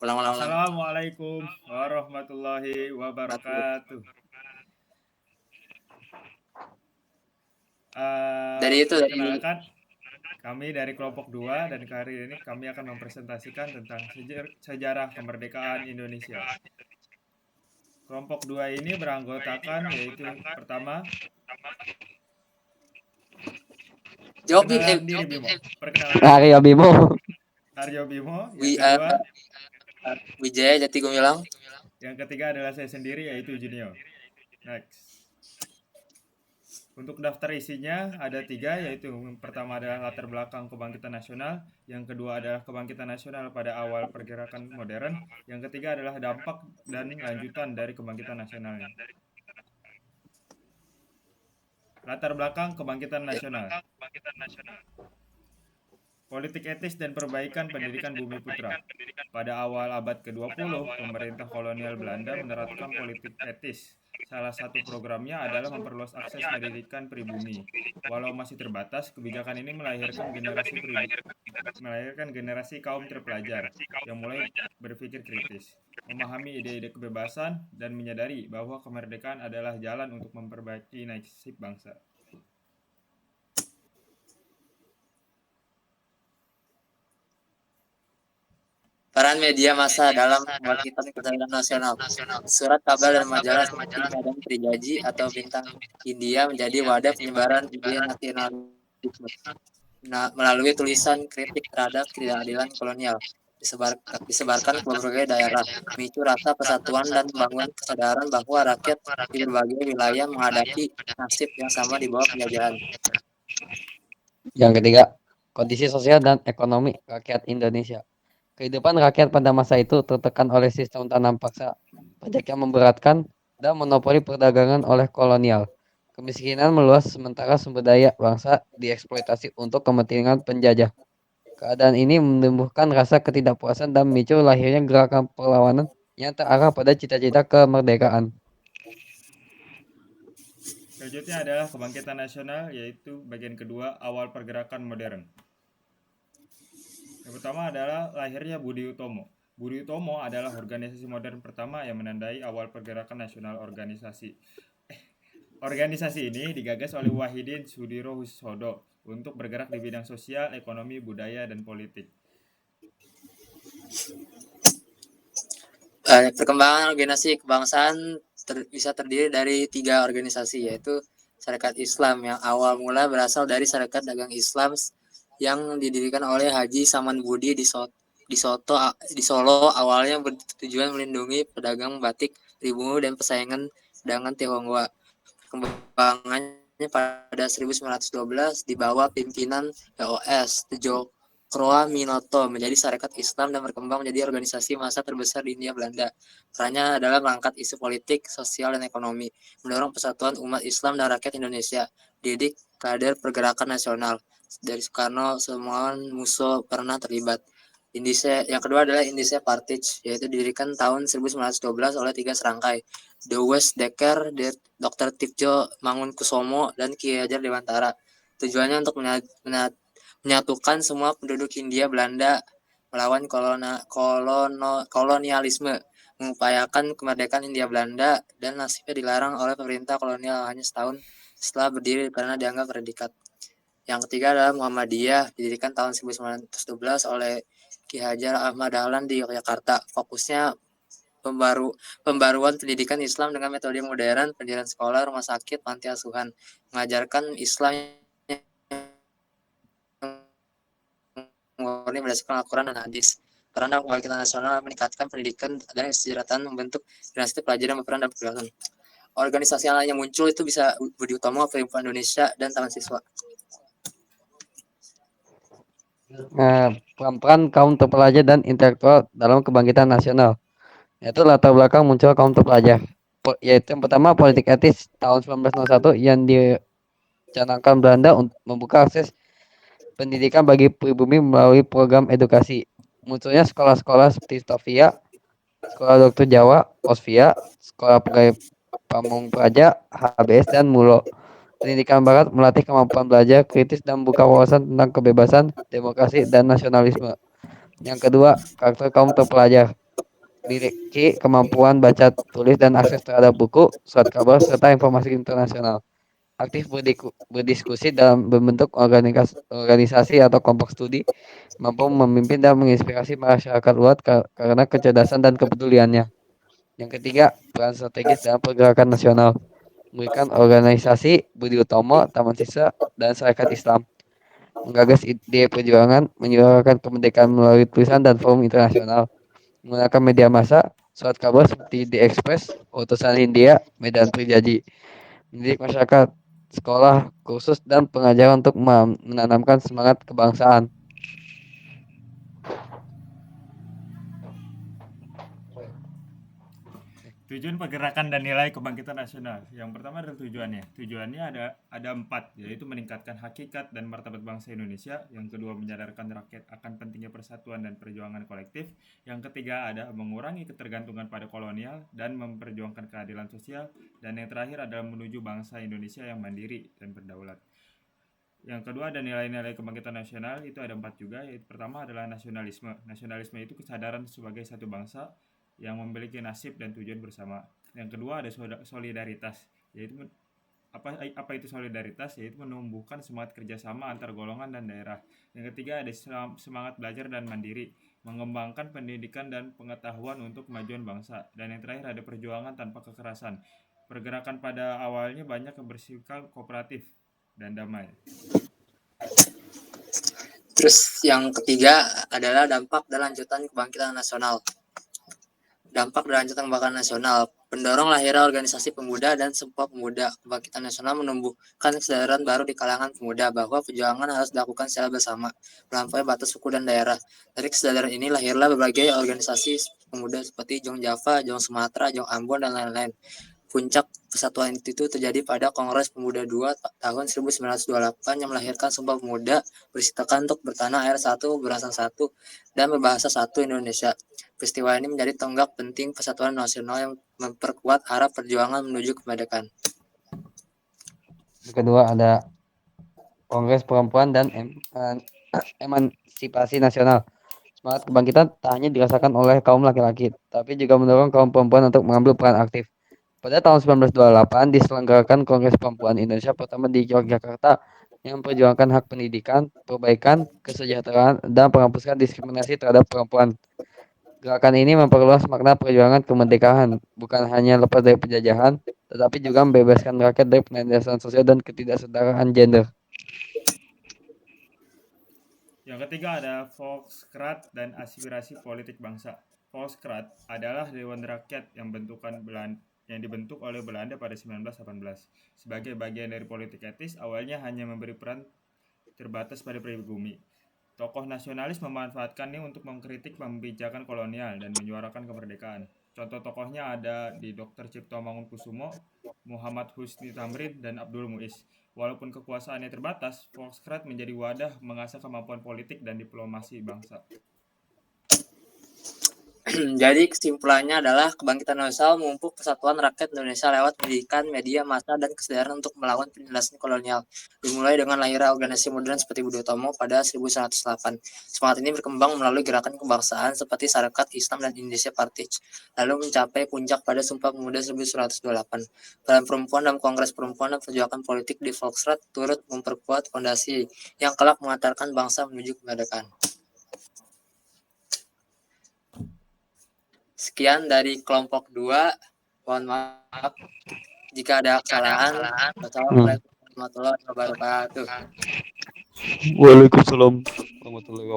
Ulang-ulang ulang. Assalamualaikum warahmatullahi wabarakatuh. Dari itu dari Perkenalkan, kami dari kelompok 2 dan kali ini kami akan mempresentasikan tentang sejarah kemerdekaan Indonesia. Kelompok 2 ini beranggotakan yaitu pertama, jawab Bim. perkenalan diri Bimo. Perkenalan diri. Aryo Bimo. Aryo Bimo, yang Wi, kedua, Wijaya Jati Gumilang. yang ketiga adalah saya sendiri yaitu Junio. Next. Untuk daftar isinya ada 3, yaitu yang pertama adalah latar belakang kebangkitan nasional, yang kedua adalah kebangkitan nasional pada awal pergerakan modern, yang ketiga adalah dampak dan lanjutan dari kebangkitan nasionalnya. Latar belakang kebangkitan nasional. Politik etis dan perbaikan pendidikan Bumi Putra. Pada awal abad ke-20, pemerintah kolonial Belanda menerapkan politik etis. Salah satu programnya adalah memperluas akses pendidikan pribumi. Walau masih terbatas, kebijakan ini melahirkan generasi kaum terpelajar yang mulai berpikir kritis, memahami ide-ide kebebasan, dan menyadari bahwa kemerdekaan adalah jalan untuk memperbaiki nasib bangsa. Peran media massa dalam kebangkitan kesadaran nasional. Surat kabar dan majalah seperti Medan Prijaji atau Bintang India menjadi wadah penyebaran ide nasionalisme. Melalui tulisan kritik terhadap ketidakadilan kolonial disebarkan ke berbagai daerah, memicu rasa persatuan dan membangun kesadaran bahwa rakyat di berbagai wilayah menghadapi nasib yang sama di bawah penjajahan. Yang ketiga, kondisi sosial dan ekonomi rakyat Indonesia. Kehidupan rakyat pada masa itu tertekan oleh sistem tanam paksa, pajak yang memberatkan, dan monopoli perdagangan oleh kolonial. Kemiskinan meluas sementara sumber daya bangsa dieksploitasi untuk kepentingan penjajah. Keadaan ini menumbuhkan rasa ketidakpuasan dan memicu lahirnya gerakan perlawanan yang terarah pada cita-cita kemerdekaan. Selanjutnya adalah kebangkitan nasional, yaitu bagian kedua awal pergerakan modern. Yang pertama adalah lahirnya Budi Utomo. Budi Utomo adalah organisasi modern pertama yang menandai awal pergerakan nasional organisasi. Organisasi ini digagas oleh Wahidin Sudirohusodo untuk bergerak di bidang sosial, ekonomi, budaya, dan politik. Perkembangan organisasi kebangsaan bisa terdiri dari 3 organisasi, yaitu Sarekat Islam yang awal mula berasal dari Sarekat Dagang Islam yang didirikan oleh Haji Saman Budi di Solo, awalnya bertujuan melindungi pedagang batik pribumi dan persaingan dengan Tionghoa. Perkembangannya pada 1912 di bawah pimpinan POS Tejo Kroa Minoto menjadi Sarekat Islam dan berkembang menjadi organisasi massa terbesar di Hindia Belanda. Perannya adalah mengangkat isu politik, sosial, dan ekonomi, mendorong persatuan umat Islam dan rakyat Indonesia, didik kader pergerakan nasional. Dari Soekarno, semua musuh pernah terlibat. Yang kedua adalah Indische Partij, yaitu didirikan tahun 1912 oleh 3 serangkai, The West Dekker, Dr. Tipjo Mangunkusumo, dan Ki Hajar Dewantara. Tujuannya untuk menyatukan semua penduduk Hindia Belanda melawan kolonialisme, mengupayakan kemerdekaan Hindia Belanda, dan nasibnya dilarang oleh pemerintah kolonial hanya setahun setelah berdiri karena dianggap predikat. Yang ketiga adalah Muhammadiyah, didirikan tahun 1912 oleh Ki Hajar Ahmad Dahlan di Yogyakarta. Fokusnya pembaruan pendidikan Islam dengan metode modern, pendirian sekolah, rumah sakit, panti asuhan, mengajarkan Islam murni berdasarkan Al-Quran dan hadis. Peran dalam kebangkitan nasional meningkatkan pendidikan dan kesejahteraan, membentuk dinasti pelajaran berperan dalam pergerakan. Organisasi yang lainnya muncul itu bisa Budi Utomo, Perhimpunan Indonesia, dan Taman Siswa. Peran kaum terpelajar dan intelektual dalam kebangkitan nasional, yaitu latar belakang muncul kaum terpelajar, yaitu yang pertama politik etis tahun 1901 yang dicanangkan Belanda untuk membuka akses pendidikan bagi pribumi melalui program edukasi. Munculnya sekolah-sekolah seperti Stovia, Sekolah Dokter Jawa, Osvia, Sekolah Pegawai Pamung Praja, HBS, dan Mulo. Pendidikan Barat melatih kemampuan belajar kritis dan membuka wawasan tentang kebebasan, demokrasi, dan nasionalisme. Yang kedua, karakter kaum terpelajar. memiliki kemampuan baca tulis dan akses terhadap buku, surat kabar, serta informasi internasional. Aktif berdiskusi dalam membentuk organisasi atau kelompok studi, mampu memimpin dan menginspirasi masyarakat luas karena kecerdasan dan kepeduliannya. Yang ketiga, peran strategis dalam pergerakan nasional, memberikan organisasi Budi Utomo, Taman Siswa, dan Sarekat Islam. Menggagas ide perjuangan, menyuarakan kemerdekaan melalui tulisan dan forum internasional, menggunakan media massa, surat kabar seperti The Express, Utusan Hindia, Medan Prijaji, mendidik masyarakat, sekolah, kursus, dan pengajaran untuk menanamkan semangat kebangsaan. Tujuan pergerakan dan nilai kebangkitan nasional. Yang pertama adalah tujuannya. Tujuannya ada 4, yaitu meningkatkan hakikat dan martabat bangsa Indonesia. Yang kedua, menyadarkan rakyat akan pentingnya persatuan dan perjuangan kolektif. Yang ketiga ada mengurangi ketergantungan pada kolonial dan memperjuangkan keadilan sosial. Dan yang terakhir adalah menuju bangsa Indonesia yang mandiri dan berdaulat. Yang kedua ada nilai-nilai kebangkitan nasional, itu ada 4 juga, yaitu pertama adalah nasionalisme. Nasionalisme itu kesadaran sebagai satu bangsa yang memiliki nasib dan tujuan bersama. Yang kedua ada solidaritas, yaitu apa itu solidaritas? Yaitu menumbuhkan semangat kerjasama antar golongan dan daerah. Yang ketiga ada semangat belajar dan mandiri, mengembangkan pendidikan dan pengetahuan untuk kemajuan bangsa. Dan yang terakhir ada perjuangan tanpa kekerasan. Pergerakan pada awalnya banyak yang bersifat kooperatif dan damai. Terus yang ketiga adalah dampak dan lanjutan kebangkitan nasional. Dampak dan lanjutan kebangkitan nasional, pendorong lahirnya organisasi pemuda dan Sumpah Pemuda. Kebangkitan nasional menumbuhkan kesadaran baru di kalangan pemuda bahwa perjuangan harus dilakukan secara bersama, melampaui batas suku dan daerah. Dari kesadaran ini lahirlah berbagai organisasi pemuda seperti Jong Java, Jong Sumatera, Jong Ambon, dan lain-lain. Puncak persatuan itu terjadi pada Kongres Pemuda II tahun 1928 yang melahirkan Sumpah Pemuda bersitakan untuk bertanah air satu, berasa satu, dan berbahasa satu Indonesia. Peristiwa ini menjadi tonggak penting persatuan nasional yang memperkuat arah perjuangan menuju kemerdekaan. Yang kedua ada Kongres Perempuan dan Emansipasi Nasional. Semangat kebangkitan tak hanya dirasakan oleh kaum laki-laki, tapi juga mendorong kaum perempuan untuk mengambil peran aktif. Pada tahun 1928 diselenggarakan Kongres Perempuan Indonesia pertama di Yogyakarta yang memperjuangkan hak pendidikan, perbaikan, kesejahteraan, dan penghapuskan diskriminasi terhadap perempuan. Gerakan ini memperluas makna perjuangan kemerdekaan, bukan hanya lepas dari penjajahan, tetapi juga membebaskan rakyat dari penindasan sosial dan ketidaksetaraan gender. Yang ketiga ada Volksraad dan aspirasi politik bangsa. Volksraad adalah Dewan Rakyat yang dibentuk oleh Belanda pada 1918. Sebagai bagian dari politik etis, awalnya hanya memberi peran terbatas pada pribumi. Tokoh nasionalis memanfaatkannya untuk mengkritik kebijakan kolonial dan menyuarakan kemerdekaan. Contoh tokohnya ada di Dr. Cipto Mangunkusumo, Muhammad Husni Tamrin, dan Abdul Muiz. Walaupun kekuasaannya terbatas, Volksraad menjadi wadah mengasah kemampuan politik dan diplomasi bangsa. Jadi kesimpulannya adalah kebangkitan nasional memupuk persatuan rakyat Indonesia lewat pendidikan, media massa, dan kesadaran untuk melawan penindasan kolonial. Dimulai dengan lahirnya organisasi modern seperti Budi Utomo pada 1908. Semangat ini berkembang melalui gerakan kebangsaan seperti Sarekat Islam dan Indonesia Partij, lalu mencapai puncak pada Sumpah Pemuda 1928. Peran perempuan dalam Kongres Perempuan dan perjuangan politik di Volksraad turut memperkuat fondasi yang kelak mengantarkan bangsa menuju kemerdekaan. Sekian dari kelompok 2. Mohon maaf jika ada kesalahan. Wassalamualaikum warahmatullahi wabarakatuh. Waalaikumsalam warahmatullahi wabarakatuh.